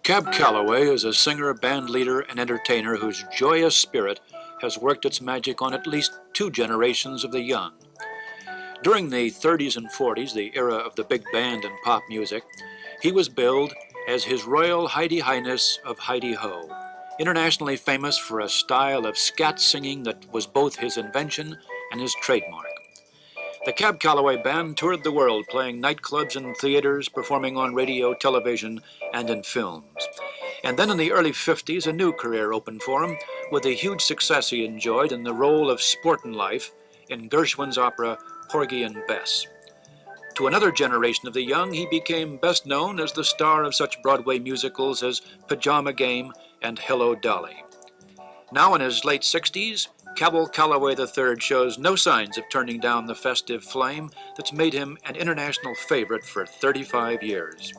Cab Calloway is a singer, band leader, and entertainer whose joyous spirit has worked its magic on at least 2 generations of the young. During the 30s and 40s, the era of the big band and pop music, he was billed as His Royal Heidi Highness of Heidi-Ho, internationally famous for a style of scat singing that was both his invention and his trademark. The Cab Calloway Band toured the world, playing nightclubs and theaters, performing on radio, television, and in films. And then in the early 50s, a new career opened for him with the huge success he enjoyed in the role of Sportin' Life in Gershwin's opera Porgy and Bess. To another generation of the young, he became best known as the star of such Broadway musicals as Pajama Game and Hello, Dolly. Now in his late 60s, Cab Calloway III shows no signs of turning down the festive flame that's made him an international favorite for 35 years.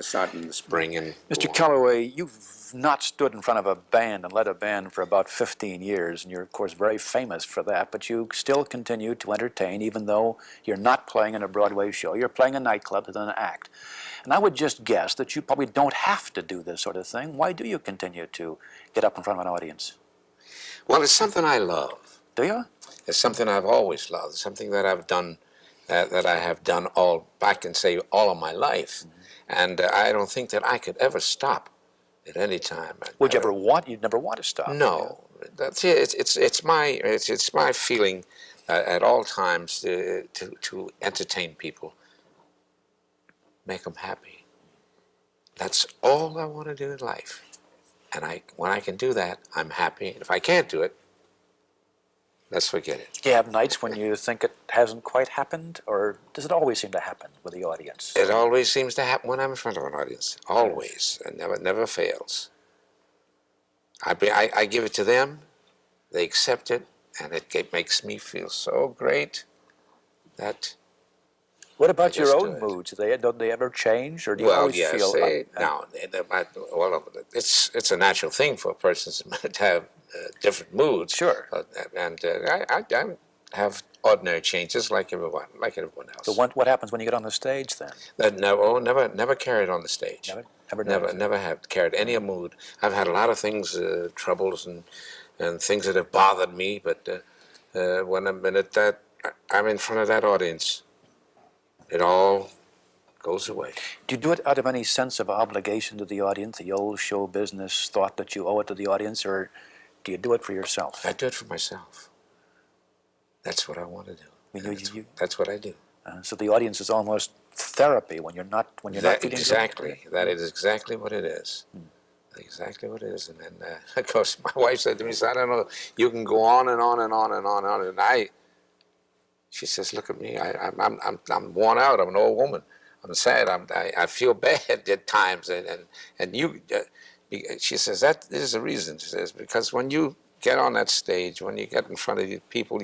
Starting in the spring. And Mr. Calloway, you've not stood in front of a band and led a band for about 15 years, and you're, of course, very famous for that, but you still continue to entertain, even though you're not playing in a Broadway show. You're playing a nightclub with an act. And I would just guess that you probably don't have to do this sort of thing. Why do you continue to get up in front of an audience? Well, it's something I love. Do you? It's something I've always loved. It's something that I've done, that I have done all of my life. And I don't think that I could ever stop at any time. Would you ever want? You'd never want to stop. No, that's it. It's my feeling at all times to entertain people, make them happy. That's all I want to do in life. And when I can do that, I'm happy. And if I can't do it, let's forget it. Do you have nights when you think it hasn't quite happened, or does it always seem to happen with the audience? It always seems to happen when I'm in front of an audience. Always. And never fails. I give it to them, they accept it, and it makes me feel so great that... What about your own moods? Don't they ever change, or do you always feel... Well, it's a natural thing for a person to have different moods. Sure. I have ordinary changes like everyone else. So what happens when you get on the stage then? Never carried on the stage. Never have carried any mood. I've had a lot of things, troubles and things that have bothered me, but when I'm in front of that audience, it all goes away. Do you do it out of any sense of obligation to the audience, the old show business thought that you owe it to the audience, or do you do it for yourself? I do it for myself. That's what I want to do. That's what I do. So the audience is almost therapy when you're not feeling exactly. That is exactly what it is. Exactly what it is. And then, of course, my wife said to me, "I don't know. You can go on and on and on and on and on." She says, "Look at me. I'm worn out. I'm an old woman. I'm sad. I feel bad at times." And you, she says, "That is the reason." She says, "Because when you get on that stage, when you get in front of these people,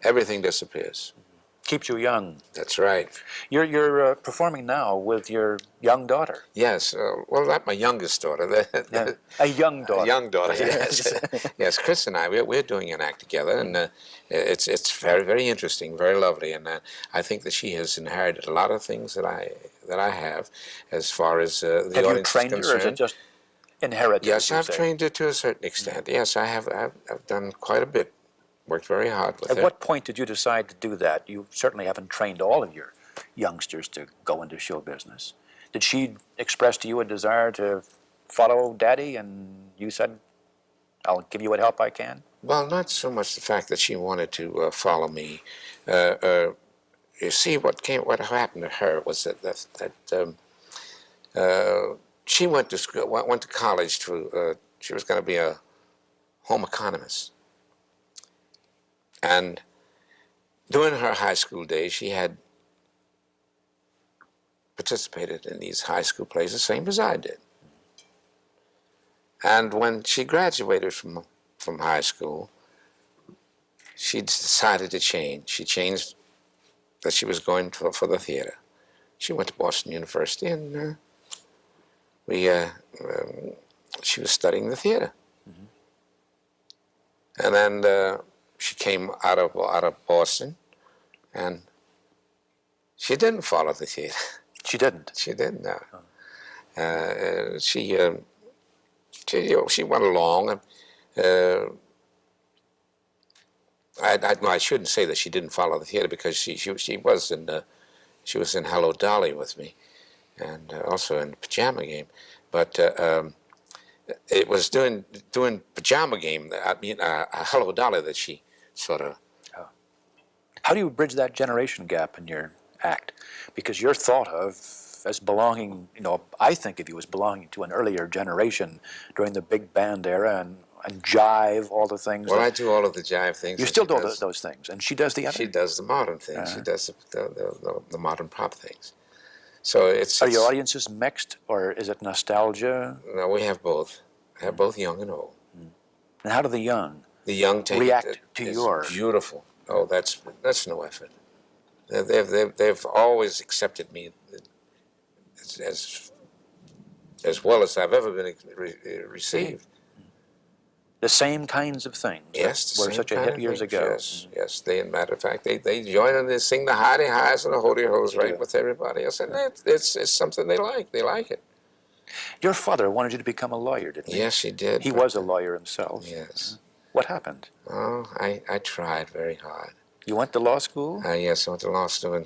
everything disappears." Keeps you young. That's right. You're performing now with your young daughter. Yes. Well, not my youngest daughter. A young daughter. A young daughter. Yes. Yes. Chris and I, we're doing an act together, and it's very, very interesting, very lovely, and I think that she has inherited a lot of things that I have, as far as the audience is concerned. Have you trained her, or is it just inherited? Yes, I've trained her to a certain extent. Yes, I have. I've done quite a bit. Worked very hard with it. At what point did you decide to do that? You certainly haven't trained all of your youngsters to go into show business. Did she express to you a desire to follow Daddy, and you said, "I'll give you what help I can"? Well, not so much the fact that she wanted to follow me. You see, what happened to her was that she went to college she was going to be a home economist. And during her high school days, she had participated in these high school plays the same as I did. And when she graduated from high school, she decided to change. She changed that she was going for the theater. She went to Boston University, and she was studying the theater. And then she came out of Boston, and she didn't follow the theater. She didn't? She didn't, no. She went along, and I shouldn't say that she didn't follow the theater, because she was in Hello Dolly with me, and also in Pajama Game. But it was doing Pajama Game, I mean Hello Dolly, that she sort of. Oh. How do you bridge that generation gap in your act? Because you're thought of as belonging, I think of you as belonging to an earlier generation during the big band era, and jive, all the things. Well, I do all of the jive things. You still do those things, and she does the other? She does the modern things. She does the modern pop things. So Are your audiences mixed, or is it nostalgia? No, we have both. We have both young and old. And how do the young react to your? Beautiful. Oh, that's no effort. They've always accepted me as well as I've ever been received. The same kinds of things. Yes, were such a hit years ago. Yes. Matter of fact, they join and they sing the hidey highs and the holy hoes right with everybody else, and it's something they like. They like it. Your father wanted you to become a lawyer, didn't he? Yes, he did. He was a lawyer himself. Yes. What happened? Oh, I tried very hard. You went to law school? Yes, I went to law school in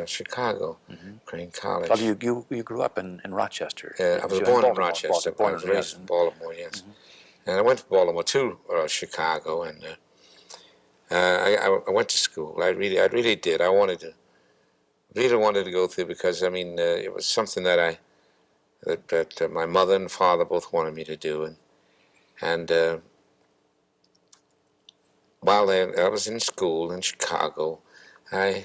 Chicago, Crane College. Oh, you grew up in Rochester? I was born in Rochester. I was raised in Baltimore, yes. And I went to Baltimore to Chicago, and I went to school. I really did. I really wanted to go through, because I mean it was something that my mother and father both wanted me to do, and while I was in school in Chicago, I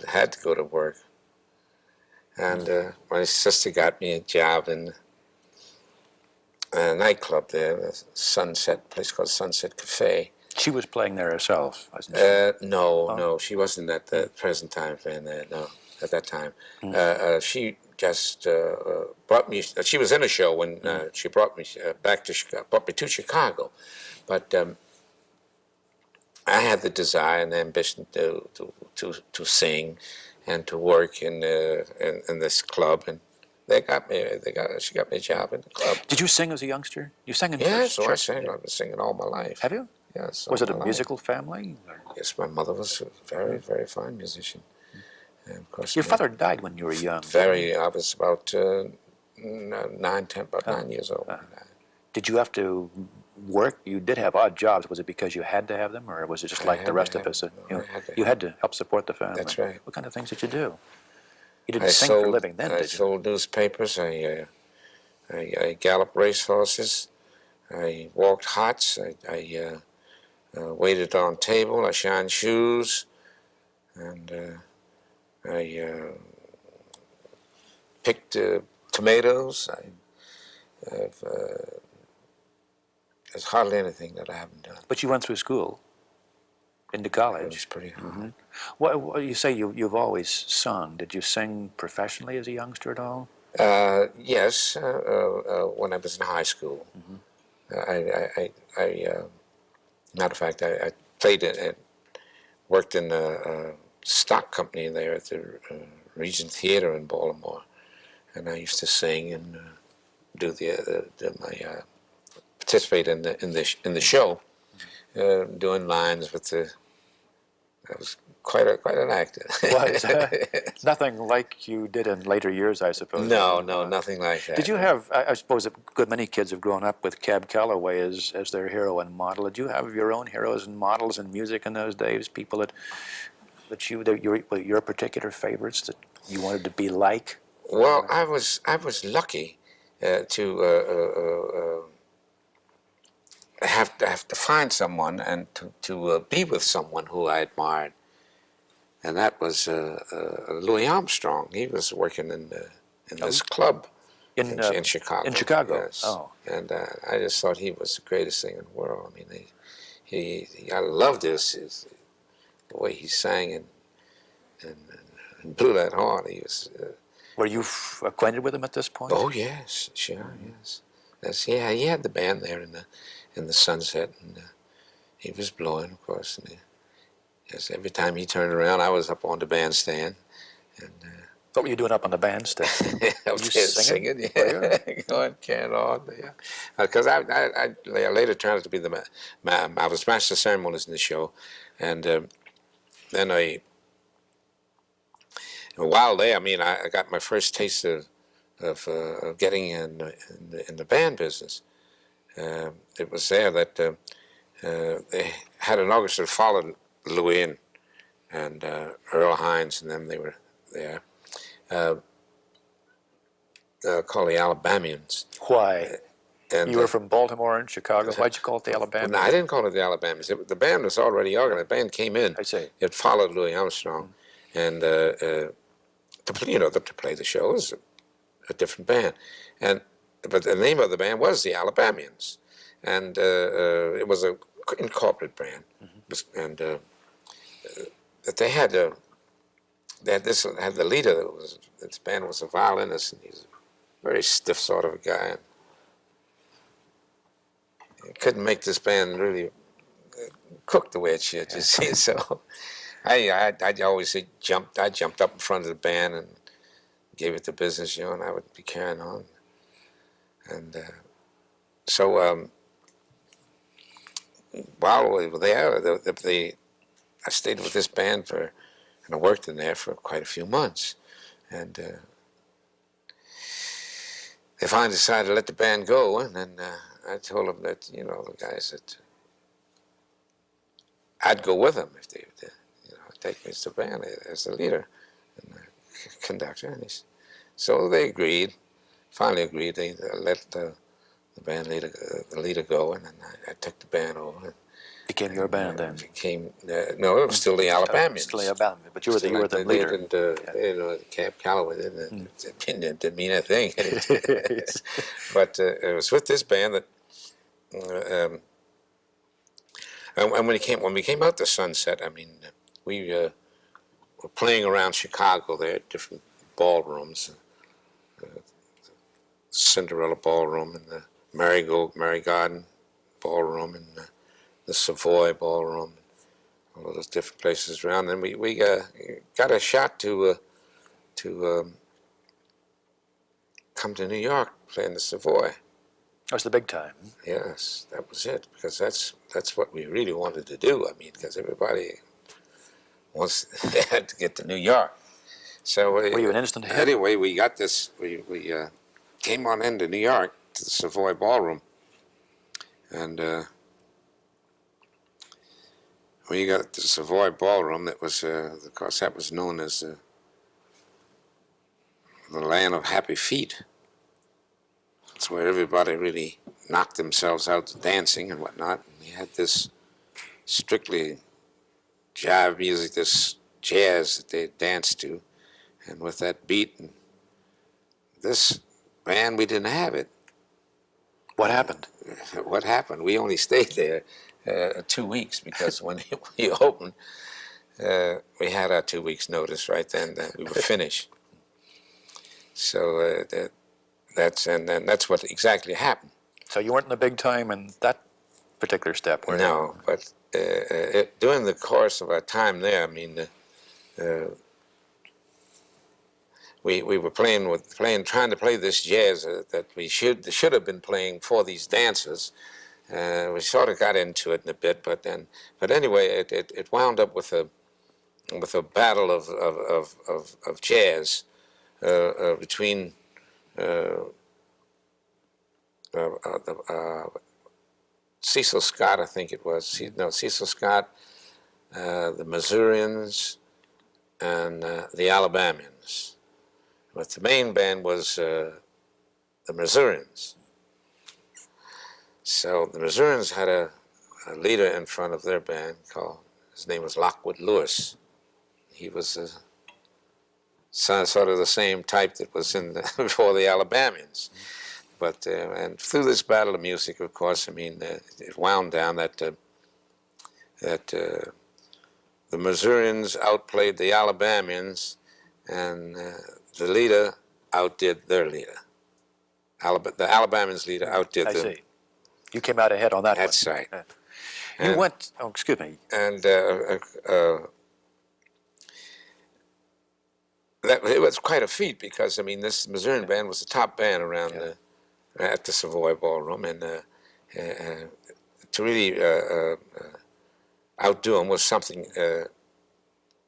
had to go to work, and my sister got me a job in a nightclub there, a place called Sunset Cafe. She was playing there herself, wasn't she? No, she wasn't at the present time playing there, no, at that time. She just brought me, she was in a show when she brought me to Chicago. But I had the desire and the ambition to sing and to work in this club, and she got me a job in the club. Did you sing as a youngster? You sang in church? church? I sang. I've been singing all my life. Have you? Yes. Was it a musical family? Yes, my mother was a very, very fine musician. And of course, your father died when you were young. I was about 9 years old. Did you have to work? You did have odd jobs. Was it because you had to have them, or was it just like the rest of us? You had to help support the family. That's right. What kind of things did you do? You didn't sing for a living then, did you? I sold newspapers. I galloped racehorses. I walked hots. I waited on table. I shined shoes, and I picked tomatoes. There's hardly anything that I haven't done. But you went through school, into college. It was pretty hard. What you say you've always sung? Did you sing professionally as a youngster at all? Yes, when I was in high school. Matter of fact, I played and worked in a stock company there at the Regent Theater in Baltimore, and I used to sing and do participate in the show, doing lines with the. I was quite an actor. Nothing like you did in later years, I suppose. No, nothing like that. Did you have? I suppose a good many kids have grown up with Cab Calloway as their hero and model. Did you have your own heroes and models in music in those days? People that your particular favorites that you wanted to be like? Well, I was lucky to have to find someone and to be with someone who I admired, and that was Louis Armstrong. He was working in this club in Chicago. In Chicago. Yes. Oh. And I just thought he was the greatest singer in the world. I mean, I loved the way he sang and blew that horn. He was. Were you acquainted with him at this point? Oh yes, sure, yes. Yeah, he had the band there in the Sunset, and he was blowing, of course. And yes, every time he turned around, I was up on the bandstand, and What were you doing up on the bandstand? I was singing, yeah, going carrying on, yeah. Because I later turned out to be I was master of ceremonies in the show, and then while there, I mean, I got my first taste of getting in the band business. It was there that they had an orchestra that followed Louis and Earl Hines, and them. They were there, called the Alabamians. Why? And You were from Baltimore and Chicago. Why'd you call it the Alabama? No, I didn't call it the Alabamians. The band was already organized. The band came in. I see. It followed Louis Armstrong, and to play the show was a different band, but the name of the band was the Alabamians, and it was a incorporated band, and they had the leader. This band was a violinist, and he's a very stiff sort of a guy. And he couldn't make this band really cook the way it should. You see, so. I always jumped up in front of the band and gave it the business, and I would be carrying on. And so while we were there, I stayed with this band and I worked in there for quite a few months. And they finally decided to let the band go, and then I told them that, the guys, that I'd go with them if they did. Take me to the band as the leader and the conductor. And so they agreed, finally agreed. They let the band leader, the leader go, and then I took the band over. And became your band then? No, it was still the Alabamians. Still the Alabama, but you were the leader. Calloway didn't mean a thing. But it was with this band that, and when we came out to Sunset, I mean, we were playing around Chicago there at different ballrooms, Cinderella Ballroom and the Mary Garden Ballroom and the Savoy Ballroom, all those different places around. And we got a shot to come to New York, play in the Savoy. That was the big time. Yes, that was it, because that's what we really wanted to do. I mean, because everybody they had to get to New York. So were you an instant hit? Anyway, we got this. We came on into New York to the Savoy Ballroom, and we got to the Savoy Ballroom. That was, of course, that was known as the land of happy feet. It's where everybody really knocked themselves out dancing and whatnot. And we had this strictly jive music, this jazz that they danced to, and with that beat. And this band, we didn't have it. What happened? What happened? We only stayed there 2 weeks, because when we opened, we had our 2 weeks notice right then that we were finished. So that's what exactly happened. So you weren't in the big time in that particular step, were you? No, but during the course of our time there, I mean, we were trying to play this jazz that we should have been playing for these dancers. We sort of got into it in a bit, but anyway, it wound up with a battle of jazz between Cecil Scott, I think it was. Cecil Scott, the Missourians, and the Alabamians. But the main band was the Missourians. So the Missourians had a leader in front of their band his name was Lockwood Lewis. He was sort of the same type that was in the, before the Alabamians. But and through this battle of music, of course, I mean, it wound down that the Missourians outplayed the Alabamians, and the leader outdid their leader. The Alabamians' leader outdid them. I see. You came out ahead on that one. That's right. You went, oh, excuse me. And it was quite a feat because, I mean, this Missourian band was the top band around at the Savoy Ballroom, and to really outdo them was something. It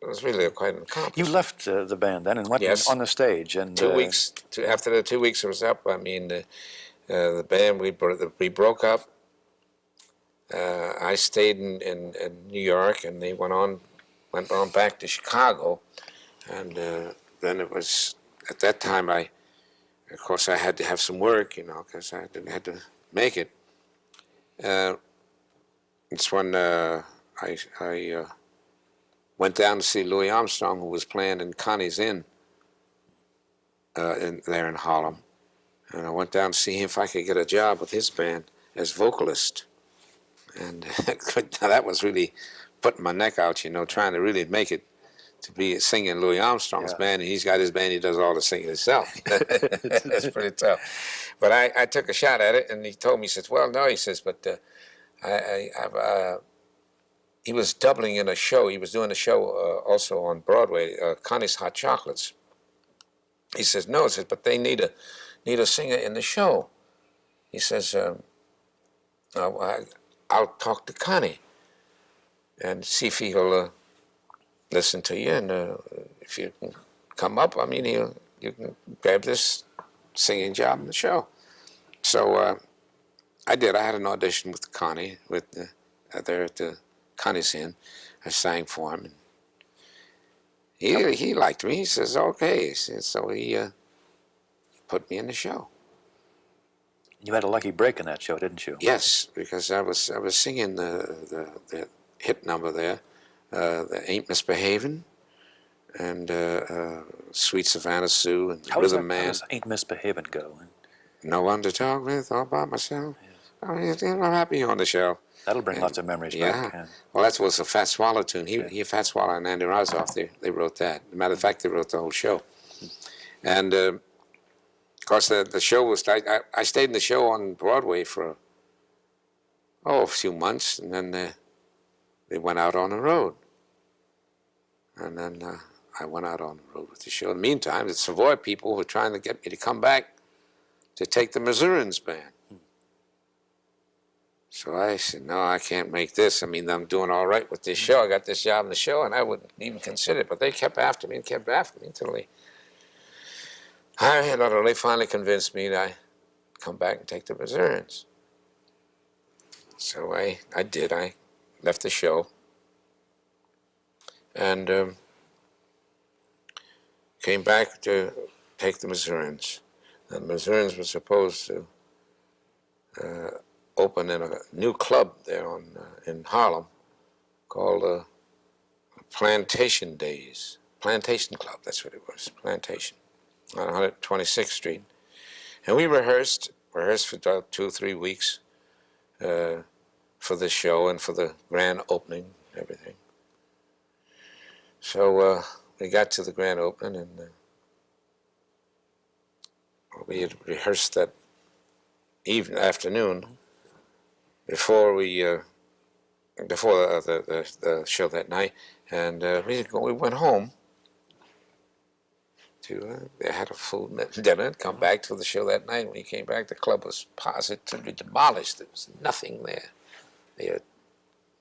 was really quite an accomplishment. You left the band then and went on the stage. And 2 weeks after the 2 weeks was up, I mean, the band we broke up. I stayed in New York, and they went on back to Chicago, and then it was at that time of course I had to have some work, you know, because I had to make it. It's when I went down to see Louis Armstrong, who was playing in Connie's Inn there in Harlem, and I went down to see him if I could get a job with his band as vocalist. And that was really putting my neck out, you know, trying to really make it to be singing Louis Armstrong's band, and he's got his band, he does all the singing himself. That's pretty tough. But I took a shot at it, and he told me, he says, well, no, he says, but he was doubling in a show. He was doing a show also on Broadway, Connie's Hot Chocolates. He says, no, he says, but they need a singer in the show. He says, I'll talk to Connie and see if he'll listen to you, and if you can come up, I mean, you can grab this singing job in the show. So I did. I had an audition with Connie there at the Connie's Inn. I sang for him, and he liked me. He says, okay. So he put me in the show. You had a lucky break in that show, didn't you? Yes, because I was singing the hit number there, the Ain't Misbehavin', and Sweet Savannah Sue, and Rhythm Man. How does Ain't Misbehavin' go? No one to talk with, all by myself. Yes. I mean, I'm happy on the show. That'll bring lots of memories back. Yeah. Well, that was a Fat Swallow tune. Fat Swallow and Andy Rozoff, they wrote that. As a matter of fact, they wrote the whole show. And of course, the show was, I stayed in the show on Broadway for, a few months, and then they went out on the road. And then I went out on the road with the show. In the meantime, the Savoy people were trying to get me to come back to take the Missourians band. So I said, no, I can't make this. I mean, I'm doing all right with this show. I got this job in the show, and I wouldn't even consider it. But they kept after me until they finally convinced me that I come back and take the Missourians. So I did. I left the show and came back to take the Missourians. The Missourians were supposed to open in a new club there in Harlem called Plantation Days. Plantation Club, that's what it was, Plantation, on 126th Street. And we rehearsed for about 2 or 3 weeks for the show and for the grand opening and everything. So we got to the grand opening, and we had rehearsed that afternoon before the show that night, and we went home they had a full dinner and come back to the show that night. When we came back, the club was positively demolished. There was nothing there. They had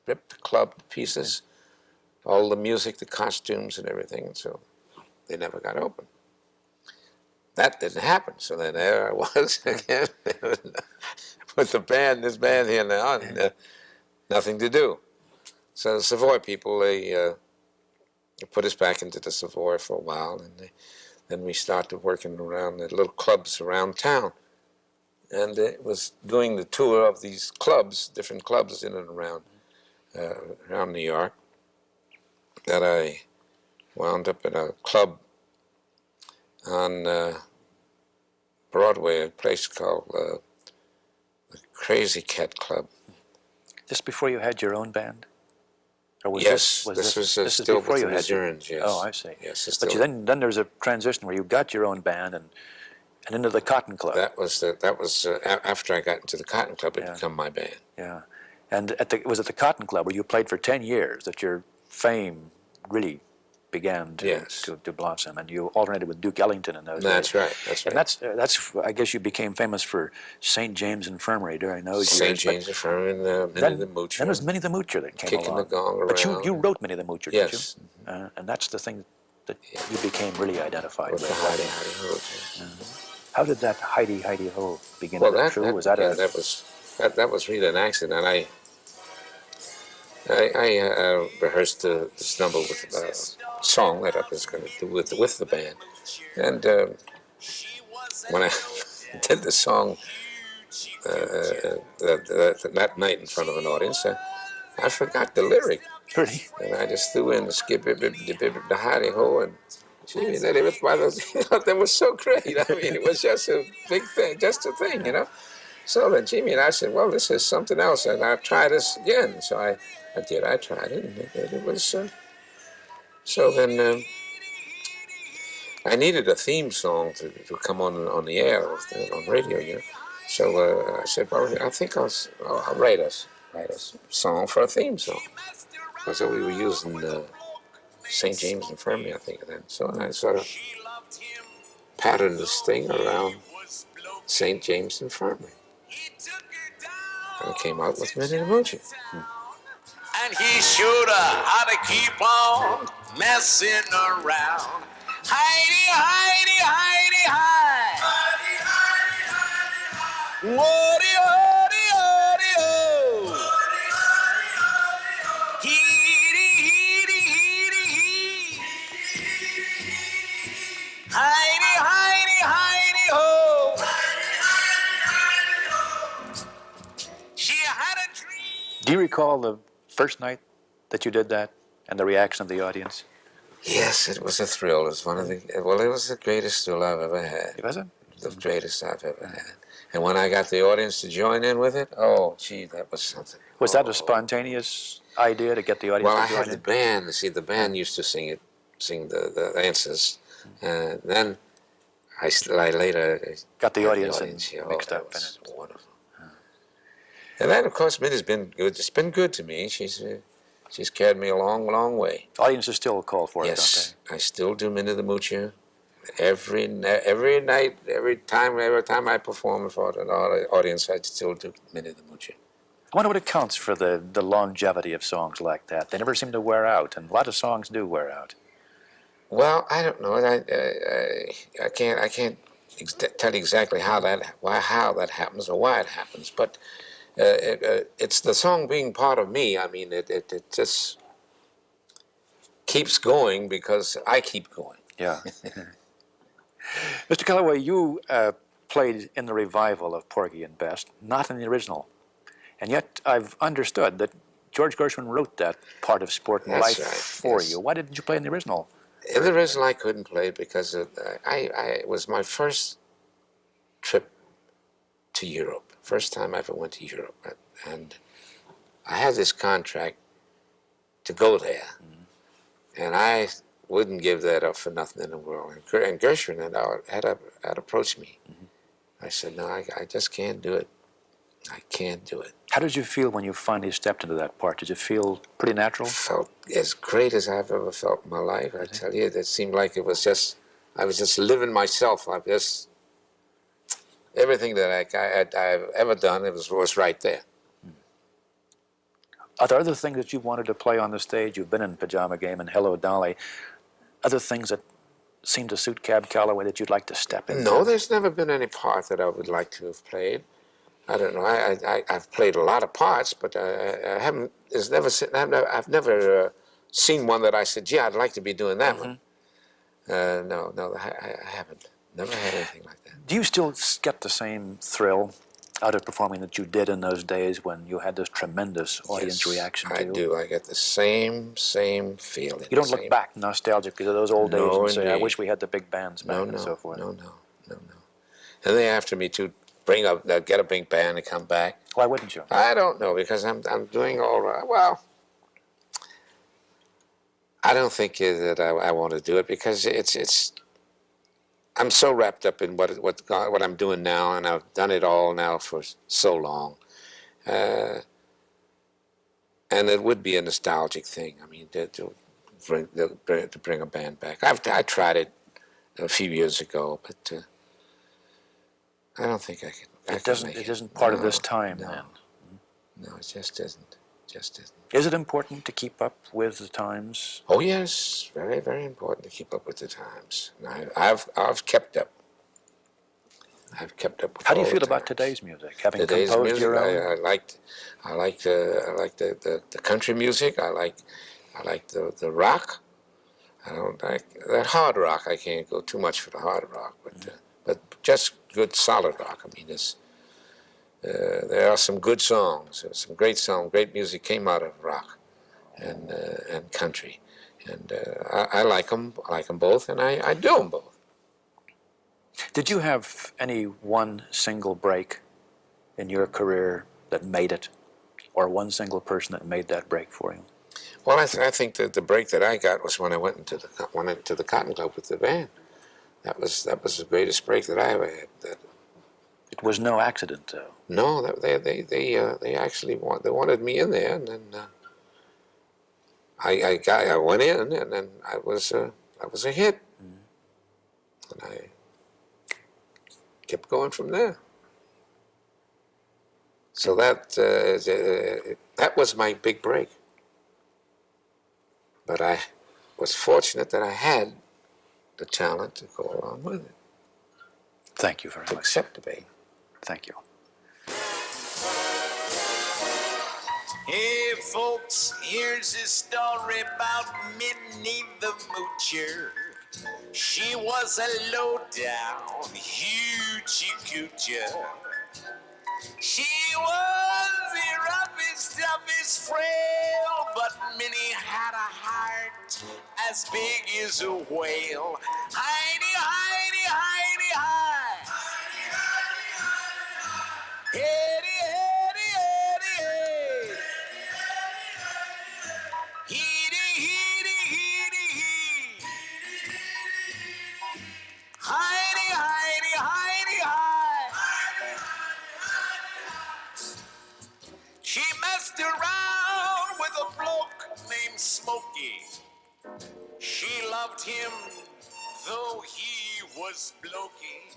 ripped the club to pieces, all the music, the costumes, and everything, and so they never got open. That didn't happen. So then there I was again with this band here now, and nothing to do. So the Savoy people, they put us back into the Savoy for a while, and then we started working around the little clubs around town. And it was doing the tour of these clubs, different clubs in and around New York, that I wound up in a club on Broadway, a place called the Crazy Cat Club. Just before you had your own band? Or was Yes, this was is still before with you the had your, Missourians, yes. Oh, I see. Yes, it's But still, then there's a transition where you got your own band and into the Cotton Club. that was after I got into the Cotton Club, it became my band. Yeah. And it was at the Cotton Club where you played for 10 years that your fame really began to blossom, and you alternated with Duke Ellington in those days. That's right, that's right. And that's I guess you became famous for St. James Infirmary during those years. St. James Infirmary and Minnie the Moocher. Then it was Minnie the Moocher that came Kicking along. the gong around. But you wrote Minnie the Moocher, yes. didn't you? And that's the thing that you became really identified with. The Heidi Heidi Ho. How did that Heidi Heidi Ho begin? Well, that was really an accident. I rehearsed this number with a song that I was going to do with the band, and when I did the song that night in front of an audience, I forgot the lyric. Really? And I just threw in the skip the Heidi Ho, and gee, that was so great. I mean, it was just a big thing, just a thing, you know. So then Jimmy and I said, well, this is something else, and I'll try this again. So I tried it, and it was, so then I needed a theme song to come on the air, on radio, you know. So I said, well, I think I'll write a song for a theme song. So we were using St. James Infirmary, I think, then. So I sort of patterned this thing around St. James Infirmary. And I came out with Minnie the Moocher. And he showed her how to keep on messing around. Heidi, Heidi, Heidi, Heidi. Heidi, Heidi, Heidi, Woody, Woody, Woody, oh. Heedy, heedy, heedy, hee. Heidi, Heidi, Heidi, ho. She had a dream. Do you recall the first night that you did that and the reaction of the audience? Yes, it was a thrill. It was it was the greatest thrill I've ever had. Was it? The greatest I've ever had. And when I got the audience to join in with it, oh, gee, that was something. Was that a spontaneous idea to get the audience to join in? Well, I had the band. See, the band used to sing the answers. And then I later got the audience mixed up in it. Wonderful. And then, of course, Minnie's been good. It's been good to me. She's carried me a long, long way. Audiences still call for it, don't they? I still do Minnie the Moocher. Every night, every time I perform in front of an audience, I still do Minnie the Moocher. I wonder what accounts for the longevity of songs like that. They never seem to wear out, and a lot of songs do wear out. Well, I don't know. I can't tell you exactly how that happens or why it happens, but it's the song being part of me. I mean, it just keeps going because I keep going. Yeah. Mr. Calloway, you played in the revival of Porgy and Bess, not in the original. And yet I've understood that George Gershwin wrote that part of Sport and Life for you. Why didn't you play in the original? In the original, I couldn't play because it was my first trip to Europe. First time I ever went to Europe. And I had this contract to go there. Mm-hmm. And I wouldn't give that up for nothing in the world. And Gershwin had approached me. Mm-hmm. I said, no, I just can't do it. I can't do it. How did you feel when you finally stepped into that part? Did you feel pretty natural? Felt as great as I've ever felt in my life. I tell you, it seemed like I was just living myself. Everything that I've ever done, it was right there. Are there other things that you wanted to play on the stage? You've been in Pajama Game and Hello Dolly. Other things that seem to suit Cab Calloway that you'd like to step into? No, there's never been any part that I would like to have played. I don't know. I've played a lot of parts, but I haven't. I've never seen one that I said, "Gee, I'd like to be doing that one." No, I haven't. Never had anything like that. Do you still get the same thrill out of performing that you did in those days when you had this tremendous audience Yes, reaction to I you? do. I get the same feeling. You don't look back nostalgic because of those old days No, and say, I indeed. wish we had the big bands back No, and so no, forth. no, no, no, no. And they after me to get a big band and come back. Why wouldn't you? I don't know, because I'm doing all right. Well, I don't think that I want to do it, because it's I'm so wrapped up in what I'm doing now, and I've done it all now for so long. And it would be a nostalgic thing. I mean, to bring a band back. I tried it a few years ago, but I don't think I can. It isn't part of this time no, then. No, it just isn't. Just isn't. Is it important to keep up with the times? Oh yes, very, very important to keep up with the times. And I've kept up. I've kept up with How do you all feel the about times. today's music? Having Today's composed music, your own? I like the country music. I like the rock. I don't like that hard rock. I can't go too much for the hard rock, but just good solid rock. I mean, there are some good songs, some great music came out of rock and country, and I like them. I like them both, and I do them both. Did you have any one single break in your career that made it, or one single person that made that break for you? Well, I think that the break that I got was when I went into the Cotton Club with the band. That was the greatest break that I ever had. It was no accident, though. No, they actually wanted me in there, and then I went in, and then I was a hit, and I kept going from there. So that was my big break. But I was fortunate that I had the talent to go along with it. Thank you very To much. accept the bait. Thank you. Hey folks, here's a story about Minnie the Moocher. She was a low-down, hoochie-coocher. She was the roughest, toughest frail, but Minnie had a heart as big as a whale. Heidi, Heidi, Heidi, hi. Heidi, Heidi, Heidi, hey. Heedy, heedy, heedy, hee. Heidi, Heidi, Heidi, hi. She messed around with a bloke named Smokey. She loved him, though he was blokey.